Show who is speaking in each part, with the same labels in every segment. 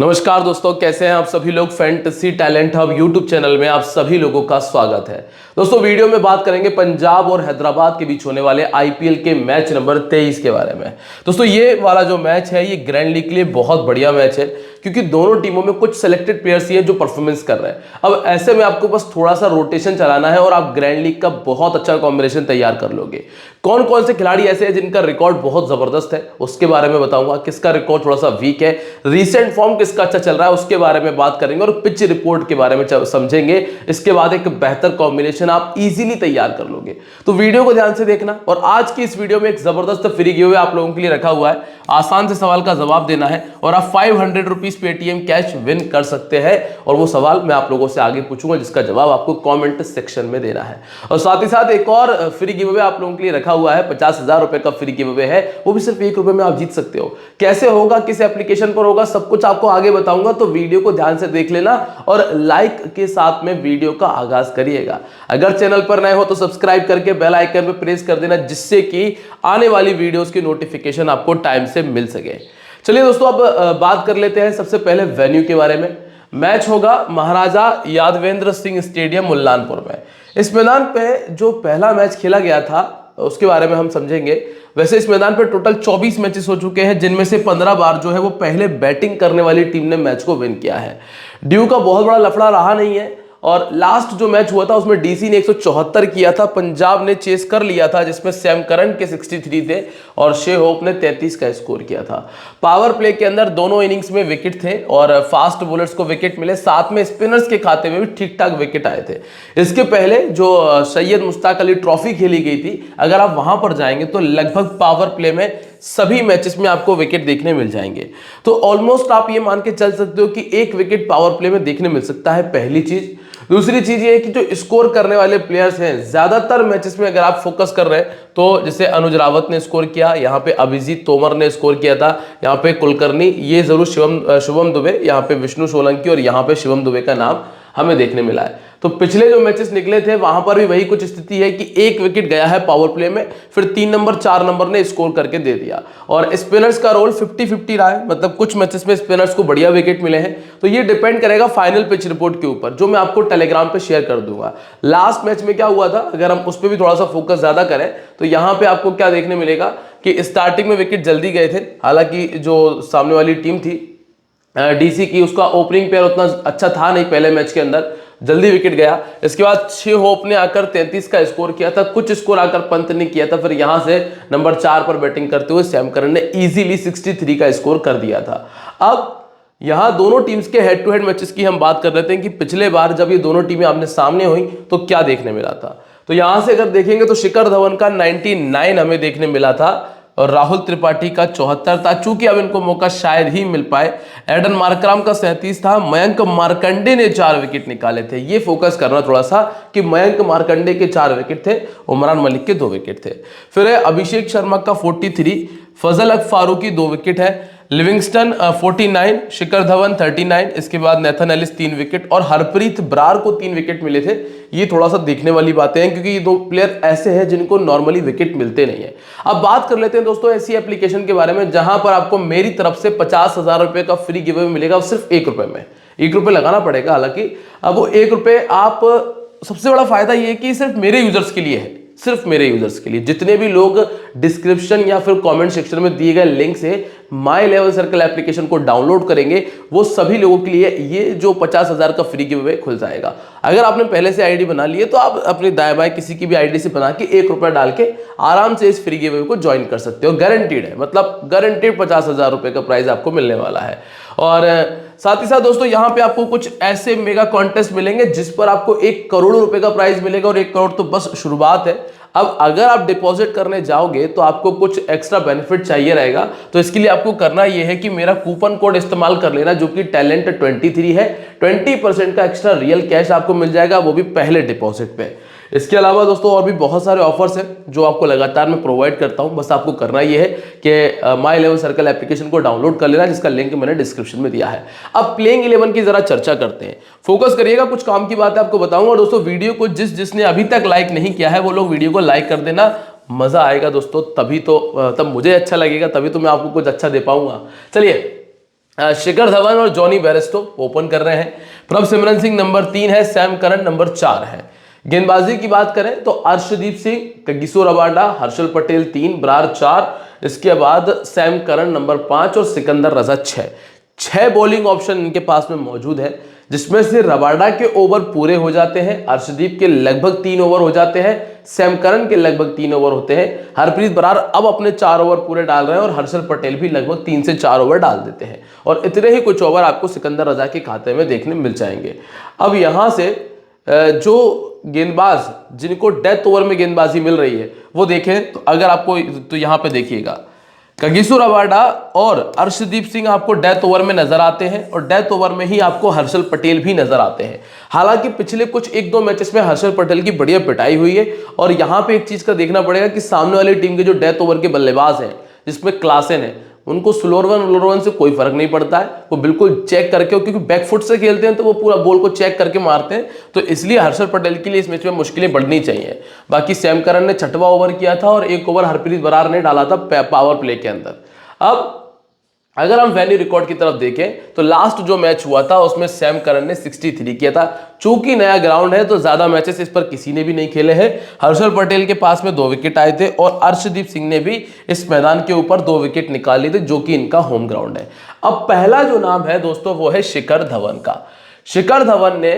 Speaker 1: नमस्कार दोस्तों, कैसे हैं आप सभी लोग। Fantasy talent hub YouTube channel में आप सभी लोगों का स्वागत है। दोस्तों वीडियो में बात करेंगे पंजाब और हैदराबाद के बीच होने वाले आईपीएल के मैच नंबर 23 के बारे में। दोस्तों ये वाला जो मैच है ये ग्रैंड लीग के लिए बहुत बढ़िया मैच है, क्योंकि दोनों टीमों में कुछ सेलेक्टेड प्लेयर्स ही हैं जो परफॉर्मेंस कर रहे हैं। अब ऐसे में आपको बस थोड़ा सा रोटेशन चलाना है और आप ग्रैंड लीग का बहुत अच्छा कॉम्बिनेशन तैयार कर लोगे। कौन कौन से खिलाड़ी ऐसे हैं जिनका रिकॉर्ड बहुत जबरदस्त है उसके बारे में बताऊंगा, किसका रिकॉर्ड थोड़ा सा वीक है, रीसेंट फॉर्म किसका अच्छा चल रहा है उसके बारे में बात करेंगे और पिच रिपोर्ट के बारे में समझेंगे। इसके बाद एक बेहतर कॉम्बिनेशन आप इजीली तैयार कर लोगे। तो वीडियो को ध्यान से देखना। और आज की इस वीडियो में एक जबरदस्त फ्री गिव अवे आप लोगों के लिए रखा हुआ है। आसान से सवाल का जवाब देना है और आप 500 रुपीज पेटीएम कैश विन कर सकते हैं। और वो सवाल मैं आप लोगों से आगे पूछूंगा जिसका जवाब आपको कॉमेंट सेक्शन में देना है। और साथ ही साथ एक और फ्री गिव अवे आप लोगों के लिए रखा हुआ है। 50,000 रुपए का फ्री गिव अवे है, वो भी सिर्फ 1 रुपए में आप जीत सकते हो। कैसे होगा, किस एप्लीकेशन पर होगा, सब कुछ आपको आगे बताऊंगा। तो वीडियो को ध्यान से देख लेना और लाइक के साथ में वीडियो का आगाज करिएगा। अगर चैनल पर नए हो तो सब्सक्राइब करके बेल आइकन पे प्रेस कर देना, जिससे कि आने वाली वीडियोस की नोटिफिकेशन आपको टाइम से मिल सके। चलिए दोस्तों, अब बात कर लेते हैं सबसे पहले वेन्यू के बारे में। मैच होगा महाराजा यादवेंद्र सिंह स्टेडियम मुल्लानपुर में। इस मैदान पे जो पहला मैच खेला गया था उसके बारे में हम समझेंगे। वैसे इस मैदान पर टोटल 24 मैचेस हो चुके हैं, जिनमें से 15 बार जो है वो पहले बैटिंग करने वाली टीम ने मैच को विन किया है। ड्यू का बहुत बड़ा लफड़ा रहा नहीं है। और लास्ट जो मैच हुआ था उसमें डीसी ने 174 किया था, पंजाब ने चेस कर लिया था, जिसमें सैम करन के 63 थे और शे होप ने 33 का स्कोर किया था। पावर प्ले के अंदर दोनों इनिंग्स में विकेट थे और फास्ट बॉलर्स को विकेट मिले, साथ में स्पिनर्स के खाते में भी ठीक ठाक विकेट आए थे। इसके पहले जो सैयद मुश्ताक अली ट्रॉफी खेली गई थी, अगर आप वहां पर जाएंगे तो लगभग पावर प्ले में सभी मैचेस में आपको विकेट देखने मिल जाएंगे। तो ऑलमोस्ट आप ये मान के चल सकते हो कि एक विकेट पावर प्ले में देखने मिल सकता है, पहली चीज। दूसरी चीज ये है कि जो स्कोर करने वाले प्लेयर्स हैं, ज्यादातर मैचेस में अगर आप फोकस कर रहे हैं तो जैसे अनुज रावत ने स्कोर किया, यहाँ पे अभिजीत तोमर ने स्कोर किया था, यहाँ पे कुलकर्णी, ये जरूर शुभम दुबे, यहाँ पे विष्णु सोलंकी और यहाँ पे शिवम दुबे का नाम हमें देखने मिला है। तो पिछले जो मैचेस निकले थे वहां पर भी वही कुछ स्थिति है कि एक विकेट गया है पावर प्ले में, फिर 3 नंबर 4 नंबर ने स्कोर करके दे दिया। और स्पिनर्स का रोल 50-50 रहा है, मतलब कुछ मैचेस में स्पिनर्स को बढ़िया विकेट मिले हैं। तो ये डिपेंड करेगा फाइनल पिच रिपोर्ट के ऊपर, जो मैं आपको टेलीग्राम पे शेयर कर दूंगा। लास्ट मैच में क्या हुआ था, अगर हम उस पर भी थोड़ा सा फोकस ज्यादा करें तो यहाँ पे आपको क्या देखने मिलेगा कि स्टार्टिंग में विकेट जल्दी गए थे। हालांकि जो सामने वाली टीम थी डीसी की, उसका ओपनिंग पेयर उतना अच्छा था नहीं, पहले मैच के अंदर जल्दी विकेट गया। इसके बाद शे होप ने आकर 33 का स्कोर किया था, कुछ स्कोर आकर पंत ने किया था, फिर यहां से नंबर 4 पर बैटिंग करते हुए सैम करन ने इजीली 63 का स्कोर कर दिया था। अब यहां दोनों टीम्स के हेड टू हेड मैचेस की हम बात कर रहे थे कि पिछले बार जब ये दोनों टीमें आमने सामने हुई तो क्या देखने मिला था। तो यहां से अगर देखेंगे तो शिखर धवन का 99 हमें देखने मिला था और राहुल त्रिपाठी का 74 था। चूंकि अब इनको मौका शायद ही मिल पाए। एडन मार्कराम का 37 था। मयंक मार्कंडे ने 4 विकेट निकाले थे। ये फोकस करना थोड़ा सा कि मयंक मार्कंडे के 4 विकेट थे, उमरान मलिक के 2 विकेट थे। फिर है अभिषेक शर्मा का 43, फजल हक फारूकी 2 विकेट है, लिविंगस्टन 49, शिखर धवन 39, इसके बाद नेथन एलिस 3 विकेट और हरप्रीत बरार को 3 विकेट मिले थे। ये थोड़ा सा देखने वाली बातें हैं, क्योंकि ये 2 प्लेयर ऐसे हैं जिनको नॉर्मली विकेट मिलते नहीं है। अब बात कर लेते हैं दोस्तों ऐसी एप्लीकेशन के बारे में जहां पर आपको मेरी तरफ से 50,000 रुपए का फ्री गिव अवे मिलेगा, सिर्फ 1 रुपए में। 1 रुपए लगाना पड़ेगा हालांकि। अब वो 1 रुपए आप, सबसे बड़ा फायदा ये है कि सिर्फ मेरे यूजर्स के लिए है, सिर्फ मेरे यूजर्स के लिए। जितने भी लोग डिस्क्रिप्शन या फिर कमेंट सेक्शन में दिए गए लिंक से माई लेवल सर्कल एप्लीकेशन को डाउनलोड करेंगे, वो सभी लोगों के लिए ये जो 50,000 का फ्री गिव अवे खुल जाएगा। अगर आपने पहले से आईडी बना ली है तो आप अपने दाएं बाएं किसी की भी आईडी से बना के 1 रुपया डाल के आराम से इस फ्री गिव अवे को ज्वाइन कर सकते हो। गारंटीड है, मतलब गारंटीड 50,000 रुपए का प्राइज आपको मिलने वाला है। और साथ ही साथ दोस्तों यहाँ पे आपको कुछ ऐसे मेगा कॉन्टेस्ट मिलेंगे जिस पर आपको 1 करोड़ रुपए का प्राइज मिलेगा, और 1 करोड़ तो बस शुरुआत है। अब अगर आप डिपॉजिट करने जाओगे तो आपको कुछ एक्स्ट्रा बेनिफिट चाहिए रहेगा। तो इसके लिए आपको करना यह है कि मेरा कूपन कोड इस्तेमाल कर लेना, जो कि टैलेंट 23 है। 20% का एक्स्ट्रा रियल कैश आपको मिल जाएगा, वो भी पहले डिपॉजिट पे। इसके अलावा दोस्तों और भी बहुत सारे ऑफर्स हैं जो आपको लगातार मैं प्रोवाइड करता हूं। बस आपको करना ये है कि माई लेवल सर्कल एप्लीकेशन को डाउनलोड कर लेना, जिसका लिंक मैंने डिस्क्रिप्शन में दिया है। अब प्लेइंग 11 की जरा चर्चा करते हैं। फोकस करिएगा, कुछ काम की बात है आपको बताऊंगा। और दोस्तों वीडियो को जिसने अभी तक लाइक नहीं किया है वो लोग वीडियो को लाइक कर देना, मजा आएगा दोस्तों, तभी तो तब मुझे अच्छा लगेगा, तभी तो मैं आपको कुछ अच्छा दे पाऊंगा। चलिए शिखर धवन और जॉनी बेयरस्टो ओपन कर रहे हैं। प्रभसिमरन सिंह नंबर 3 है, सैम करन नंबर 4 है। गेंदबाजी की बात करें तो अर्शदीप सिंह, कगिसो रबाडा, हर्षल पटेल 3, बरार 4, इसके बाद सैम करन नंबर 5 और सिकंदर रजा 6 बॉलिंग ऑप्शन इनके पास में मौजूद है, जिसमें से रबाडा के ओवर पूरे हो जाते हैं, अर्शदीप के लगभग 3 ओवर हो जाते हैं, सैम करन के लगभग 3 ओवर होते हैं, हरप्रीत बरार अब अपने 4 ओवर पूरे डाल रहे हैं और हर्षल पटेल भी लगभग 3 से 4 ओवर डाल देते हैं और इतने ही कुछ ओवर आपको सिकंदर रजा के खाते में देखने मिल जाएंगे। अब यहां से जो गेंदबाज जिनको डेथ ओवर में गेंदबाजी मिल रही है वो देखें तो अगर आपको तो यहां पे देखिएगा कगिसो रबाडा और अर्शदीप सिंह आपको डेथ ओवर में नजर आते हैं और डेथ ओवर में ही आपको हर्षल पटेल भी नजर आते हैं। हालांकि पिछले कुछ 1-2 मैचेस में हर्षल पटेल की बढ़िया पिटाई हुई है और यहां पे एक चीज का देखना पड़ेगा कि सामने वाली टीम के जो डेथ ओवर के बल्लेबाज हैं जिसमें क्लासेन है, उनको स्लोअर वन से कोई फर्क नहीं पड़ता है, वो बिल्कुल चेक करके, क्योंकि बैकफुट से खेलते हैं तो वो पूरा बॉल को चेक करके मारते हैं, तो इसलिए हर्षल पटेल के लिए इस मैच में मुश्किलें बढ़नी चाहिए। बाकी सैम करन ने 6वां ओवर किया था और 1 ओवर हरप्रीत बरार ने डाला था पावर प्ले के अंदर। अब अगर हम वेन्यू रिकॉर्ड की तरफ देखें तो लास्ट जो मैच हुआ था उसमें सैम करन ने 63 किया था। चूंकि नया ग्राउंड है तो ज्यादा मैचेस इस पर किसी ने भी नहीं खेले हैं। हर्षल पटेल के पास में 2 विकेट आए थे और अर्शदीप सिंह ने भी इस मैदान के ऊपर 2 विकेट निकाल लिए थे, जो कि इनका होम ग्राउंड है। अब पहला जो नाम है दोस्तों वो है शिखर धवन का। शिखर धवन ने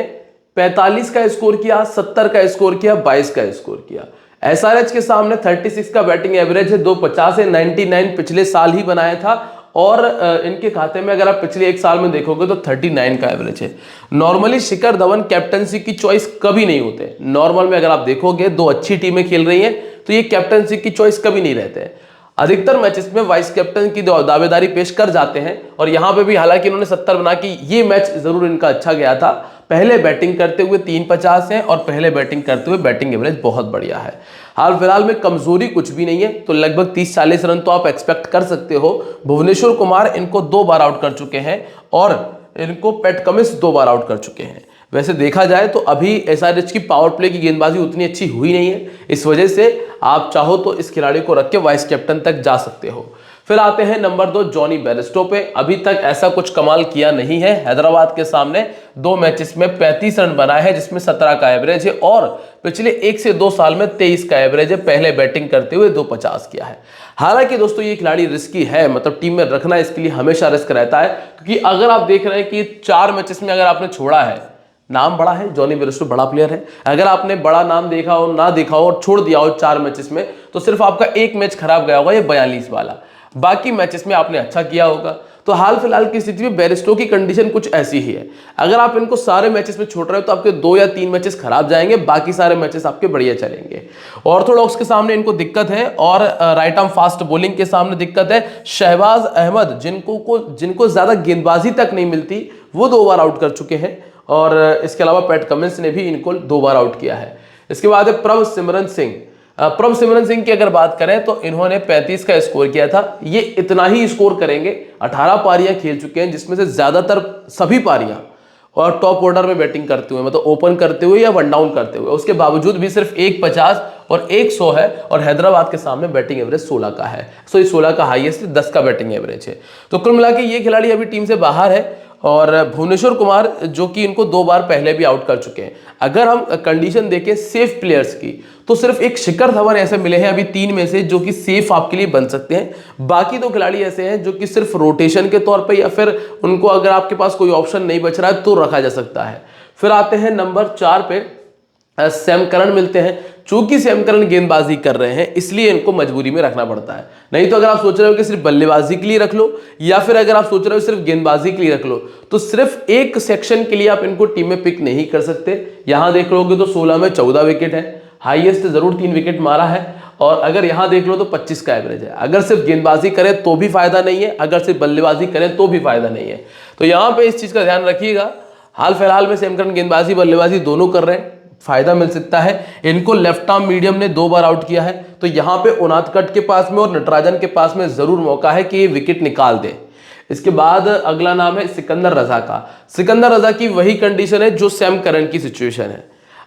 Speaker 1: 45 का स्कोर किया, 70 का स्कोर किया, 22 का स्कोर किया। एसआरएच के सामने 36 का बैटिंग एवरेज है, 250 है, 99 पिछले साल ही बनाया था और इनके खाते में अगर आप पिछले 1 साल में देखोगे तो 39 का एवरेज है। नॉर्मली शिखर धवन कैप्टनसी की चॉइस कभी नहीं होते। नॉर्मल में अगर आप देखोगे 2 अच्छी टीमें खेल रही हैं तो ये कैप्टनसी की चॉइस कभी नहीं रहते हैं। अधिकतर मैचेस में वाइस कैप्टन की दावेदारी पेश कर जाते हैं और यहां पे भी हालांकि इन्होंने 70 बना कि ये मैच जरूर इनका अच्छा गया था। पहले बैटिंग करते हुए 350 हैं और पहले बैटिंग करते हुए बैटिंग एवरेज बहुत बढ़िया है। हाल फिलहाल में कमजोरी कुछ भी नहीं है, तो लगभग 30-40 रन तो आप एक्सपेक्ट कर सकते हो। भुवनेश्वर कुमार इनको 2 बार आउट कर चुके हैं और इनको पैट कमिंस 2 बार आउट कर चुके हैं। वैसे देखा जाए तो अभी एसआरएच की पावर प्ले की गेंदबाजी उतनी अच्छी हुई नहीं है, इस वजह से आप चाहो तो इस खिलाड़ी को रख के वाइस कैप्टन तक जा सकते हो। फिर आते हैं नंबर 2 जॉनी बेयरस्टो पे। अभी तक ऐसा कुछ कमाल किया नहीं है। हैदराबाद के सामने 2 मैचेस में 35 रन बनाए हैं, जिसमें 17 का एवरेज है और पिछले 1 से 2 साल में 23 का एवरेज है। पहले बैटिंग करते हुए 250 किया है। हालांकि दोस्तों ये खिलाड़ी रिस्की है, मतलब टीम में रखना इसके लिए हमेशा रिस्क रहता है, क्योंकि अगर आप देख रहे हैं कि 4 मैचेस में अगर आपने छोड़ा है, नाम बड़ा है, जॉनी बेयरस्टो बड़ा प्लेयर है, अगर आपने बड़ा नाम देखा हो ना देखा हो और छोड़ दिया हो 4 मैचेस में, तो सिर्फ आपका 1 मैच खराब गया होगा, ये 42 वाला। बाकी मैचेस में आपने अच्छा किया होगा। तो हाल फिलहाल की स्थिति में बेयरस्टो की कंडीशन कुछ ऐसी ही है। अगर आप इनको सारे मैचेस में छोड़ रहे हो तो आपके 2 या 3 मैचेस खराब जाएंगे, बाकी सारे मैचेस आपके बढ़िया चलेंगे। ऑर्थोडॉक्स के सामने इनको दिक्कत है और राइट आर्म फास्ट बॉलिंग के सामने दिक्कत है। शहबाज अहमद जिनको ज्यादा गेंदबाजी तक नहीं मिलती, वो 2 बार आउट कर चुके हैं और इसके अलावा पैट कमिंस ने भी इनको 2 बार आउट किया है। इसके बाद है प्रभसिमरन सिंह। प्रभसिमरन सिंह की अगर बात करें तो इन्होंने 35 का स्कोर किया था। ये इतना ही स्कोर करेंगे। 18 पारियां खेल चुके हैं, जिसमें से ज्यादातर सभी पारियां और टॉप ऑर्डर में बैटिंग करते हुए, मतलब ओपन करते हुए या वन डाउन करते हुए। उसके बावजूद भी सिर्फ 150 और 100 है और हैदराबाद के सामने बैटिंग एवरेज 16 का है। सो ये 16 का हाईएस्ट, 10 का बैटिंग एवरेज है। तो कुल मिला के ये खिलाड़ी अभी टीम से बाहर है और भुवनेश्वर कुमार जो कि इनको 2 बार पहले भी आउट कर चुके हैं। अगर हम कंडीशन देखें सेफ प्लेयर्स की, तो सिर्फ एक शिखर धवन ऐसे मिले हैं अभी 3 में से जो कि सेफ आपके लिए बन सकते हैं। बाकी 2 खिलाड़ी ऐसे हैं जो कि सिर्फ रोटेशन के तौर पे या फिर उनको अगर आपके पास कोई ऑप्शन नहीं बच रहा है तो रखा जा सकता है। फिर आते हैं नंबर 4 पे सैम करन मिलते हैं। चूंकि सैम करन गेंदबाजी कर रहे हैं इसलिए इनको मजबूरी में रखना पड़ता है। नहीं तो अगर आप सोच रहे हो कि सिर्फ बल्लेबाजी के लिए रख लो या फिर अगर आप सोच रहे हो सिर्फ गेंदबाजी के लिए रख लो, तो सिर्फ एक सेक्शन के लिए आप इनको टीम में पिक नहीं कर सकते। यहां देख लोगे तो 16 में 14 विकेट है, हाईएस्ट जरूर 3 विकेट मारा है और अगर यहां देख लो तो 25 का एवरेज है। अगर सिर्फ गेंदबाजी करें तो भी फायदा नहीं है, अगर सिर्फ बल्लेबाजी करें तो भी फायदा नहीं है। तो यहां पे इस चीज का ध्यान रखिएगा। हाल फिलहाल में सैम करन गेंदबाजी बल्लेबाजी दोनों कर रहे हैं, फायदा मिल सकता है। इनको लेफ्ट आर्म मीडियम ने 2 बार आउट किया है, तो यहां पे उनादकट के पास में और नटराजन के पास में जरूर मौका है कि ये विकेट निकाल दे। इसके बाद अगला नाम है सिकंदर रजा का। सिकंदर रजा की वही कंडीशन है जो सैम करन की सिचुएशन है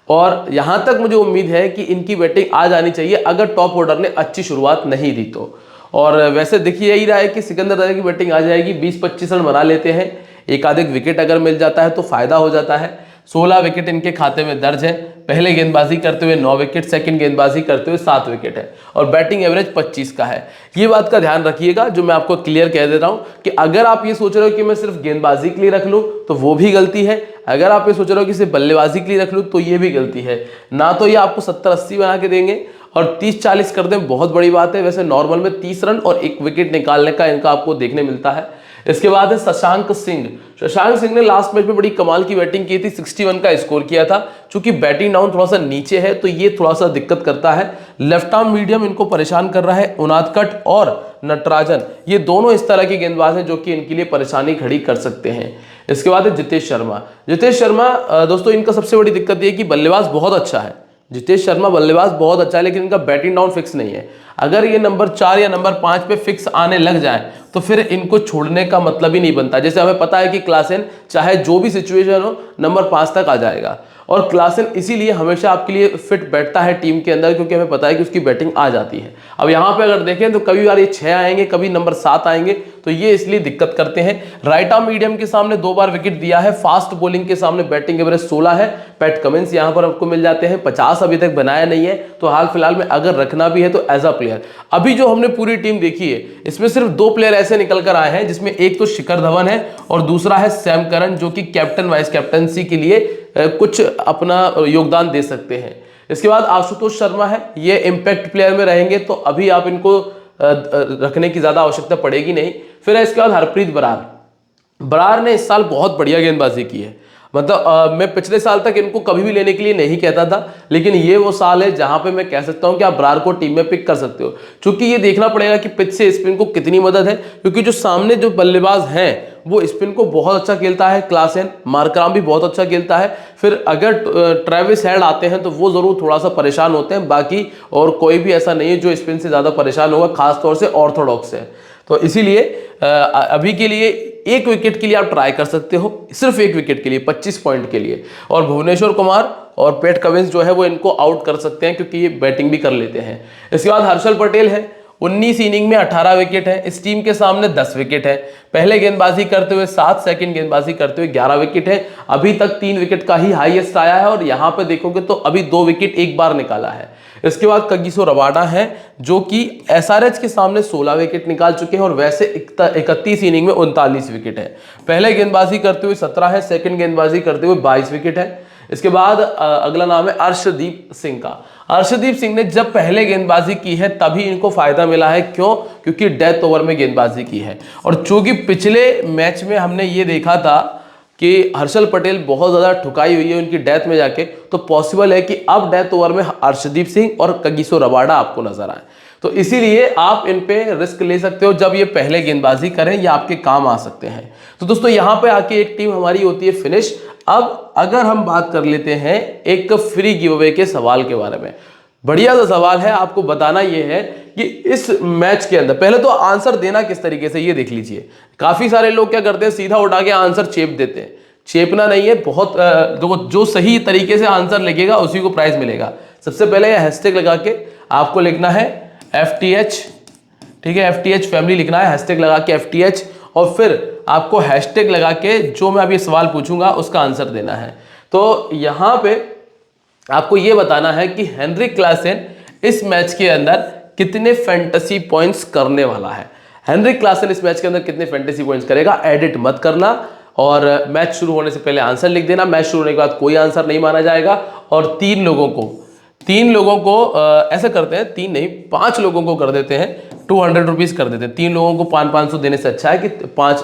Speaker 1: और यहां तक मुझे उम्मीद है कि इनकी बैटिंग आ जानी चाहिए अगर टॉप ऑर्डर ने अच्छी शुरुआत नहीं दी तो। और वैसे देखिए यही रहा है कि सिकंदर रजा की बैटिंग आ जाएगी, 20-25 रन बना लेते हैं, एक आध विकेट अगर मिल जाता है तो फायदा हो जाता है। 16 विकेट इनके खाते में दर्ज है, पहले गेंदबाजी करते हुए 9 विकेट, सेकंड गेंदबाजी करते हुए 7 विकेट है और बैटिंग एवरेज 25 का है। ये बात का ध्यान रखिएगा, जो मैं आपको क्लियर कह दे रहा हूं कि अगर आप ये सोच रहे हो कि मैं सिर्फ गेंदबाजी के लिए रख लूं तो वो भी गलती है, अगर आप ये सोच रहे हो कि सिर्फ बल्लेबाजी के लिए रख लूं तो ये भी गलती है। ना तो ये आपको 70-80 बना के देंगे और 30-40 कर दें, बहुत बड़ी बात है। वैसे नॉर्मल में 30 रन और 1 विकेट निकालने का इनका आपको देखने मिलता है। इसके बाद है शशांक सिंह। शशांक सिंह ने लास्ट मैच में बड़ी कमाल की बैटिंग की थी, 61 का स्कोर किया था। चूंकि बैटिंग डाउन थोड़ा सा नीचे है तो ये थोड़ा सा दिक्कत करता है। लेफ्ट आर्म मीडियम इनको परेशान कर रहा है। उनादकट और नटराजन ये दोनों इस तरह के गेंदबाज हैं जो कि इनके लिए परेशानी खड़ी कर सकते हैं। इसके बाद है जितेश शर्मा। जितेश शर्मा दोस्तों इनका सबसे बड़ी दिक्कत ये है कि बल्लेबाज बहुत अच्छा है, जितेश शर्मा बल्लेबाज बहुत अच्छा है, लेकिन इनका बैटिंग डाउन फिक्स नहीं है। अगर ये नंबर 4 या नंबर 5 पे फिक्स आने लग जाए तो फिर इनको छोड़ने का मतलब ही नहीं बनता। जैसे हमें पता है कि क्लासेन चाहे जो भी सिचुएशन हो नंबर 5 तक आ जाएगा और क्लासेन इसीलिए हमेशा आपके लिए फिट बैठता है टीम के अंदर, क्योंकि हमें पता है कि उसकी बैटिंग आ जाती है। अब यहाँ पे अगर देखें तो कभी बार ये 6 आएंगे, कभी नंबर 7 आएंगे, तो ये इसलिए दिक्कत करते हैं। राइट आर्म मीडियम के सामने 2 बार विकेट दिया है, फास्ट बॉलिंग के सामने बैटिंग एवरेज 16 है। पैट कमिंस यहाँ पर आपको मिल जाते हैं, 50 अभी तक बनाया नहीं है, तो हाल फिलहाल में अगर रखना भी है तो एज अ प्लेयर। अभी जो हमने पूरी टीम देखी है इसमें सिर्फ 2 प्लेयर ऐसे निकल कर आए हैं, जिसमें एक तो शिखर धवन है और दूसरा है सैम करन, जो कि कैप्टन वाइस कैप्टनसी के लिए कुछ अपना योगदान दे सकते हैं। इसके बाद आशुतोष शर्मा है, ये इंपैक्ट प्लेयर में रहेंगे, तो अभी आप इनको रखने की ज्यादा आवश्यकता पड़ेगी नहीं। फिर है इसके बाद हरप्रीत बरार। बरार ने इस साल बहुत बढ़िया गेंदबाजी की है, मतलब मैं पिछले साल तक इनको कभी भी लेने के लिए नहीं कहता था, लेकिन ये वो साल है जहां पे मैं कह सकता हूं कि आप बरार को टीम में पिक कर सकते हो। क्योंकि ये देखना पड़ेगा कि पिच से स्पिन को कितनी मदद है, क्योंकि जो सामने जो बल्लेबाज हैं वो स्पिन को बहुत अच्छा खेलता है, क्लासेन मार्कराम भी बहुत अच्छा खेलता है। फिर अगर ट्रेविस हेड आते हैं तो वो जरूर थोड़ा सा परेशान होते हैं, बाकी और कोई भी ऐसा नहीं है जो स्पिन से ज्यादा परेशान होगा, खासतौर से ऑर्थोडॉक्स है। तो इसीलिए अभी के लिए 1 विकेट के लिए आप ट्राई कर सकते हो, सिर्फ 1 विकेट के लिए 25 पॉइंट के लिए। और भुवनेश्वर कुमार और पैट कमिंस जो है वो इनको आउट कर सकते हैं, क्योंकि ये बैटिंग भी कर लेते हैं। इसके बाद हर्षल पटेल है, 19 इनिंग में 18 विकेट है, इस टीम के सामने 10 विकेट है। पहले गेंदबाजी करते हुए 7, सेकंड गेंदबाजी करते हुए 11 विकेट है। अभी तक 3 विकेट का ही हाईएस्ट आया है और यहां पे देखोगे तो अभी 2 विकेट एक बार निकाला है। इसके बाद कगिसो रबाडा है, जो कि एसआरएच के सामने 16 विकेट निकाल चुके हैं और वैसे 31 इनिंग में 39 विकेट है। पहले गेंदबाजी करते हुए 17 है, सेकंड गेंदबाजी करते हुए 22 विकेट है। इसके बाद अगला नाम है अर्शदीप सिंह का। अर्शदीप सिंह ने जब पहले गेंदबाजी की है तभी इनको फायदा मिला है, क्यों? क्योंकि डेथ ओवर में गेंदबाजी की है। और चूंकि पिछले मैच में हमने ये देखा था कि हर्षल पटेल बहुत ज़्यादा ठुकाई हुई है उनकी डेथ में जाके, तो पॉसिबल है कि अब डेथ ओवर में अर्शदीप सिंह और कगिसो रबाडा आपको नजर आए। तो इसीलिए आप इन पे रिस्क ले सकते हो, जब ये पहले गेंदबाजी करें या आपके काम आ सकते हैं। तो दोस्तों यहाँ पे आके एक टीम हमारी होती है फिनिश। अब अगर हम बात कर लेते हैं एक फ्री गिव अवे के सवाल के बारे में, बढ़िया सा सवाल है। आपको बताना यह है कि इस मैच के अंदर पहले तो आंसर देना किस तरीके से ये देख लीजिए। काफी सारे लोग क्या करते हैं, सीधा उठा के आंसर चेप देते हैं। चेपना नहीं है, बहुत जो सही तरीके से आंसर लिखेगा उसी को प्राइज मिलेगा। सबसे पहले ये हैशटैग लगा के आपको लिखना है FTH, ठीक है, FTH फैमिली लिखना है, हैशटैग लगा के FTH, और फिर आपको हैशटैग लगा के जो मैं अभी सवाल पूछूंगा उसका आंसर देना है। तो यहां पे आपको यह बताना है कि हेनरिक क्लासेन इस मैच के अंदर कितने फैंटेसी पॉइंट्स करने वाला है। हेनरिक क्लासेन इस मैच के अंदर कितने फैंटेसी पॉइंट्स करेगा, एडिट मत करना और मैच शुरू होने से पहले आंसर लिख देना। मैच शुरू होने के बाद कोई आंसर नहीं माना जाएगा। और 3 लोगों को ऐसा करते हैं, 3 नहीं 5 लोगों को कर देते हैं, 200 रुपीज़ कर देते हैं। 3 लोगों को 500 देने से अच्छा है कि 5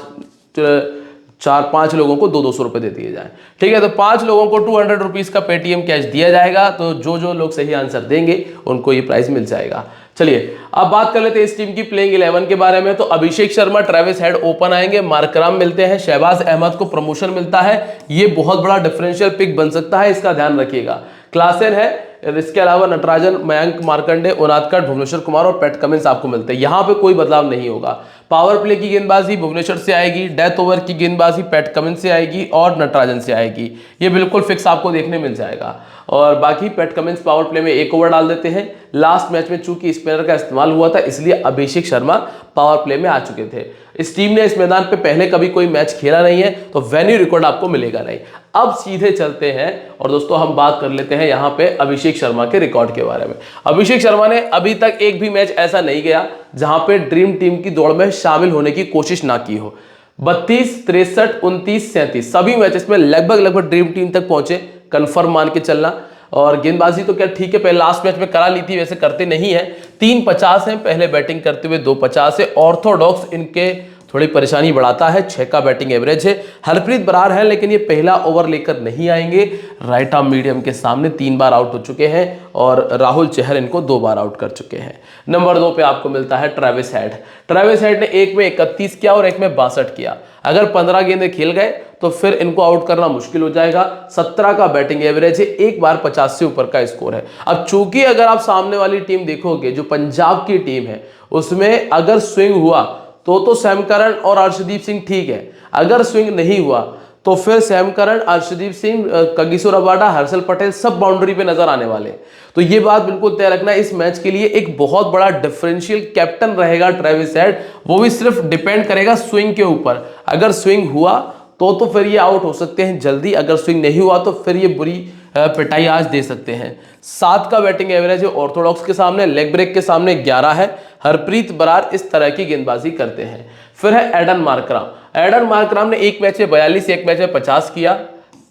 Speaker 1: लोगों को 200 रुपये दे दिए जाए, ठीक है। तो 5 लोगों को 200 रुपीज़ का पेटीएम कैश दिया जाएगा। तो जो लोग सही आंसर देंगे उनको ये प्राइस मिल जाएगा। चलिए अब बात कर लेते हैं इस टीम की प्लेइंग 11 के बारे में। तो Abhishek Sharma, Travis head open आएंगे, मार्कराम मिलते हैं, शहबाज अहमद को प्रमोशन मिलता है, ये बहुत बड़ा डिफरेंशियल पिक बन सकता है, इसका ध्यान रखिएगा। क्लासेन है, इसके अलावा नटराजन, मयंक मार्कंडे, उनादकट, भुवनेश्वर कुमार और पैट कमिंस आपको मिलते हैं। यहां पे कोई बदलाव नहीं होगा। पावर प्ले की गेंदबाजी भुवनेश्वर से आएगी, डेथ ओवर की गेंदबाजी पैट कमिंस से आएगी और नटराजन से आएगी। ये बिल्कुल फिक्स आपको देखने मिल जाएगा। और बाकी पैट कमिंस पावर प्ले में 1 ओवर डाल देते हैं। लास्ट मैच में चूंकि स्पिनर का इस्तेमाल हुआ था इसलिए अभिषेक शर्मा पावर प्ले में आ चुके थे। इस टीम ने इस मैदान पे पहले कभी कोई मैच खेला नहीं है तो वेन्यू रिकॉर्ड आपको मिलेगा नहीं। अब सीधे चलते हैं और दोस्तों हम बात कर लेते हैं यहां पे अभिषेक शर्मा के रिकॉर्ड के बारे में। अभिषेक शर्मा ने अभी तक एक भी मैच ऐसा नहीं गया जहां पे ड्रीम टीम की दौड़ में शामिल होने की कोशिश ना की हो। 32, 63, 29, 37 सभी मैचेस में लगभग ड्रीम टीम तक पहुंचे, कंफर्म मान के चलना। और गेंदबाजी तो क्या ठीक है, पहले लास्ट मैच में करा ली थी, वैसे करते नहीं है। 350 है पहले बैटिंग करते हुए, 250 है। ऑर्थोडॉक्स इनके थोड़ी परेशानी बढ़ाता है, 6 का बैटिंग एवरेज है। हरप्रीत बरार है लेकिन ये पहला ओवर लेकर नहीं आएंगे। राइट आर्म मीडियम के सामने 3 बार आउट हो चुके हैं और राहुल चहर इनको 2 बार आउट कर चुके हैं। नंबर 2 पे आपको मिलता है ट्रेविस हेड। ट्रेविस हेड ने एक में 31 किया और एक में 62 किया। अगर 15 गेंदें खेल गए तो फिर इनको आउट करना मुश्किल हो जाएगा। 17 का बैटिंग एवरेज है, एक बार 50 से ऊपर का स्कोर है। अब चूंकि अगर आप सामने वाली टीम देखोगे जो पंजाब की टीम है उसमें अगर स्विंग हुआ तो सैम करन और अर्शदीप सिंह ठीक है, अगर स्विंग नहीं हुआ तो फिर Sam Curran, Arshdeep Singh, Kagiso Rabada, Harshal Patel सब बाउंड्री पे नजर आने वाले। तो ये बात बिल्कुल तय रखना, इस मैच के लिए एक बहुत बड़ा डिफरेंशियल कैप्टन रहेगा ट्रेविस हेड। वो भी सिर्फ डिपेंड करेगा स्विंग के ऊपर। अगर स्विंग हुआ तो फिर ये आउट हो सकते हैं जल्दी, अगर स्विंग नहीं हुआ तो फिर ये बुरी पिटाई आज दे सकते हैं। 7 का बैटिंग एवरेज है ऑर्थोडॉक्स के सामने, लेग ब्रेक के सामने 11 है। हरप्रीत बरार इस तरह की गेंदबाजी करते हैं। फिर है एडन मार्कराम। एडन मार्कराम ने एक मैच में 42, एक मैच में 50 किया।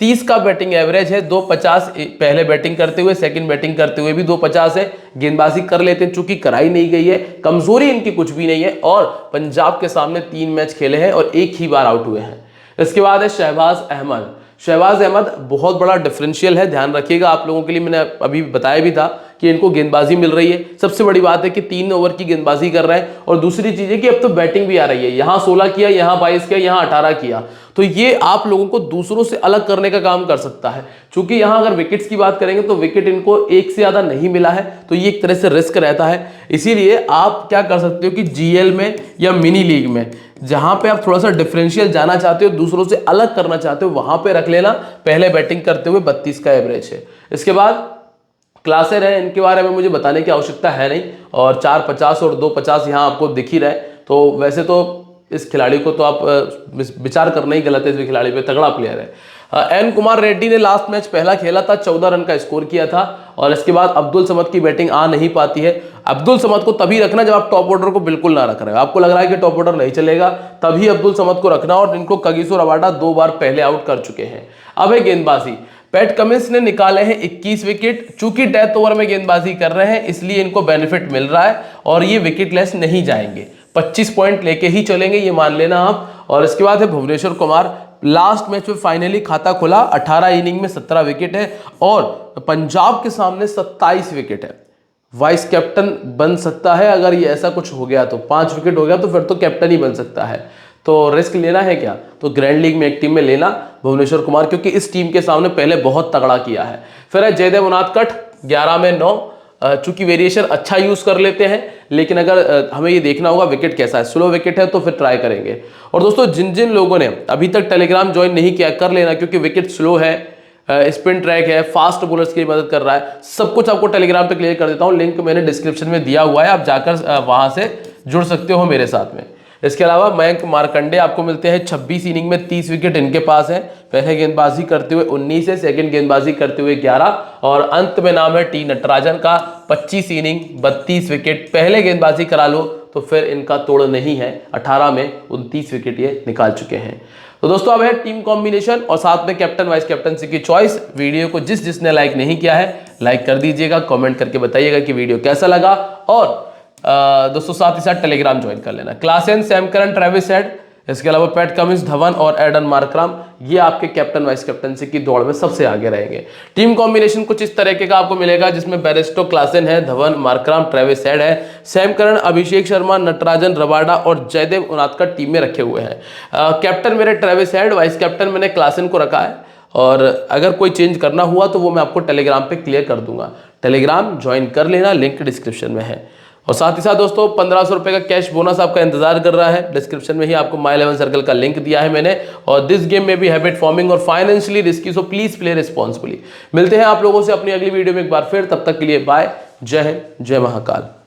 Speaker 1: 30 का बैटिंग एवरेज है, 250 पहले बैटिंग करते हुए, सेकंड बैटिंग करते हुए भी 250 है। गेंदबाजी कर लेते हैं, चूंकि कराई नहीं गई है, कमजोरी इनकी कुछ भी नहीं है। और पंजाब के सामने 3 मैच खेले हैं और एक ही बार आउट हुए हैं। इसके बाद है शहबाज अहमद। शहबाज अहमद बहुत बड़ा डिफरेंशियल है, ध्यान रखिएगा। आप लोगों के लिए मैंने अभी बताया भी था कि इनको गेंदबाजी मिल रही है। सबसे बड़ी बात है कि 3 ओवर की गेंदबाजी कर रहे हैं और दूसरी चीज है कि अब तो बैटिंग भी आ रही है। यहां 16 किया, यहां 22 किया, यहां 18 किया, तो ये आप लोगों को दूसरों से अलग करने का काम कर सकता है। क्योंकि यहां अगर विकेट्स की बात करेंगे तो विकेट इनको एक से ज्यादा नहीं मिला है, तो ये एक तरह से रिस्क रहता है। इसीलिए आप क्या कर सकते हो कि जीएल में या मिनी लीग में जहां पे आप थोड़ा सा डिफरेंशियल जाना चाहते हो, दूसरों से अलग करना चाहते हो, वहां पे रख लेना। पहले बैटिंग करते हुए 32 का एवरेज है। इसके बाद क्लासेर है, इनके बारे में मुझे बताने की आवश्यकता है नहीं। और 450 और 250 यहाँ आपको दिख ही रहा है। तो वैसे तो इस खिलाड़ी को तो आप विचार करना ही गलत है, इस खिलाड़ी पे तगड़ा प्लेयर है। एन कुमार रेड्डी ने लास्ट मैच पहला खेला था, 14 रन का स्कोर किया था। और इसके बाद अब्दुल समद की बैटिंग आ नहीं पाती है। अब्दुल समद को तभी रखना जब आप टॉप ऑर्डर को बिल्कुल ना रख रहे हो, आपको लग रहा है कि टॉप ऑर्डर नहीं चलेगा, तभी अब्दुल समद को रखना। और इनको कगिसो रबाडा 2 बार पहले आउट कर चुके हैं। अब है गेंदबाजी। पैट कमिंस ने निकाले हैं 21 विकेट। चूंकि डेथ ओवर में गेंदबाजी कर रहे हैं इसलिए इनको बेनिफिट मिल रहा है और ये विकेट लेस नहीं जाएंगे, 25 पॉइंट लेके ही चलेंगे, ये मान लेना आप। और इसके बाद है भुवनेश्वर कुमार। लास्ट मैच में फाइनली खाता खुला, 18 इनिंग में 17 विकेट है और पंजाब के सामने 27 विकेट है। वाइस कैप्टन बन सकता है अगर ये ऐसा कुछ हो गया तो, 5 विकेट हो गया तो फिर तो कैप्टन ही बन सकता है। तो रिस्क लेना है क्या, तो ग्रैंड लीग में एक टीम में लेना भुवनेश्वर कुमार, क्योंकि इस टीम के सामने पहले बहुत तगड़ा किया है। फिर है जयदेव उनादकट, 11 में 9। चूंकि वेरिएशन अच्छा यूज कर लेते हैं, लेकिन अगर हमें ये देखना होगा विकेट कैसा है, स्लो विकेट है तो फिर ट्राई करेंगे। और दोस्तों जिन जिन लोगों ने अभी तक टेलीग्राम ज्वाइन नहीं किया कर लेना, क्योंकि विकेट स्लो है, स्पिन ट्रैक है, फास्ट बॉलर्स की मदद कर रहा है, सब कुछ आपको टेलीग्राम पे क्लियर कर देता हूं। लिंक मैंने डिस्क्रिप्शन में दिया हुआ है, आप जाकर वहां से जुड़ सकते हो मेरे साथ में। इसके अलावा मयंक मार्कंडे आपको मिलते हैं 26 इनिंग में 30 विकेट इनके पास है। पहले गेंदबाजी करते हुए 19 है, सेकंड गेंदबाजी करते हुए 11 और अंत में नाम है टी नटराजन का, 25 इनिंग 32 विकेट। पहले गेंदबाजी करा लो तो फिर इनका तोड़ नहीं है, 18 में 29 विकेट ये निकाल चुके हैं। तो दोस्तों अब है टीम कॉम्बिनेशन और साथ में कैप्टन वाइस कैप्टनसी की चॉइस। वीडियो को जिसने लाइक नहीं किया है लाइक कर दीजिएगा, कमेंट करके बताइएगा कि वीडियो कैसा लगा। और दोस्तों साथ ही साथ टेलीग्राम ज्वाइन कर लेना। Klaasen, Sam Curran, Travis head, इसके अलावा पैट कमिंस, धवन और एडन मार्कराम, ये आपके कैप्टन वाइस कैप्टनसी की दौड़ में सबसे आगे रहेंगे। टीम कॉम्बिनेशन कुछ इस तरीके का आपको मिलेगा, जिसमें बेरेस्टो, क्लासेन है, धवन, मार्कराम, ट्रेविस हेड है, Sam Curran, Abhishek Sharma, Natarajan, Rabada और जयदेव उनादकट टीम में रखे हुए हैं। कैप्टन मेरे ट्रेविस हेड, वाइस कैप्टन मैंने क्लासेन को रखा है और अगर कोई चेंज करना हुआ तो वो मैं आपको टेलीग्राम पे क्लियर कर दूंगा। टेलीग्राम ज्वाइन कर लेना, लिंक डिस्क्रिप्शन में है। और साथ ही साथ दोस्तों 1500 रुपए का कैश बोनस आपका इंतजार कर रहा है। डिस्क्रिप्शन में ही आपको माई 11 सर्कल का लिंक दिया है मैंने। और दिस गेम में भी हैबिट फॉर्मिंग और financially risky, so please play responsibly. मिलते हैं आप लोगों से अपनी अगली वीडियो में एक बार फिर, तब तक के लिए बाय, जय हिंद, जय महाकाल।